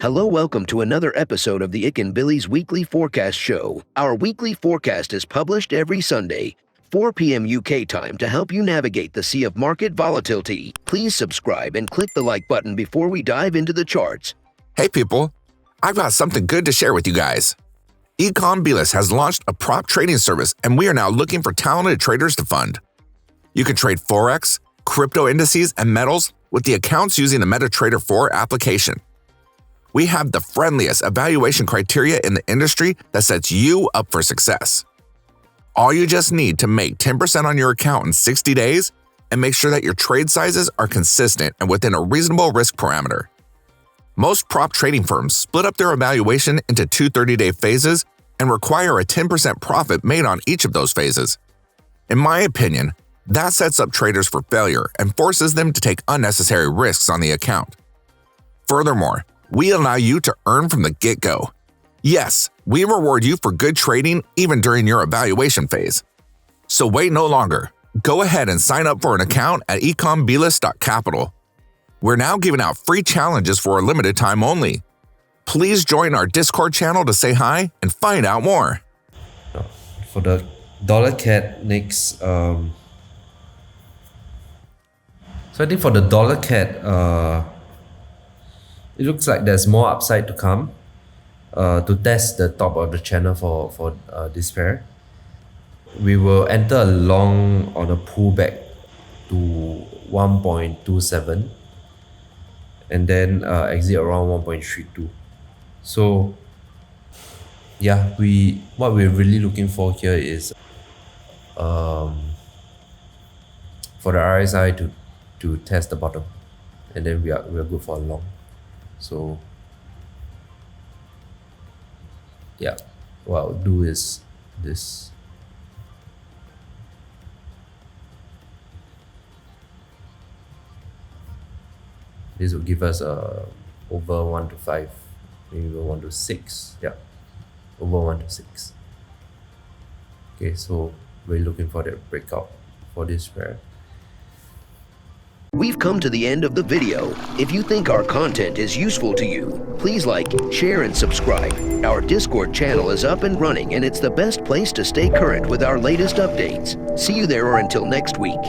Hello, welcome to another episode of the Ikan Bilis Weekly Forecast Show. Our weekly forecast is published every Sunday, 4 p.m. UK time to help you navigate the sea of market volatility. Please subscribe and click the like button before we dive into the charts. Hey people, I've got something good to share with you guys. Bilis has launched a prop trading service and we are now looking for talented traders to fund. You can trade Forex, crypto indices, and metals with the accounts using the MetaTrader 4 application. We have the friendliest evaluation criteria in the industry that sets you up for success. All you just need to make 10% on your account in 60 days and make sure that your trade sizes are consistent and within a reasonable risk parameter. Most prop trading firms split up their evaluation into two 30-day phases and require a 10% profit made on each of those phases. In my opinion, that sets up traders for failure and forces them to take unnecessary risks on the account. Furthermore, we allow you to earn from the get-go. Yes, we reward you for good trading even during your evaluation phase. So wait no longer. Go ahead and sign up for an account at ikanbilis.capital. We're now giving out free challenges for a limited time only. Please join our Discord channel to say hi and find out more. For the dollar CAD next, so I think for the dollar CAD, it looks like there's more upside to come to test the top of the channel for this pair. We will enter a long on a pullback to 1.27 and then exit around 1.32. So yeah, what we're really looking for here is for the RSI to test the bottom, and then we're good for a long. So yeah, what I'll do is this. This will give us over 1 to 5, maybe 1 to 6. Yeah, over 1 to 6. Okay, so we're looking for that breakout for this pair. We've come to the end of the video. If you think our content is useful to you, please like, share, and subscribe. Our Discord channel is up and running, and it's the best place to stay current with our latest updates. See you there, or until next week.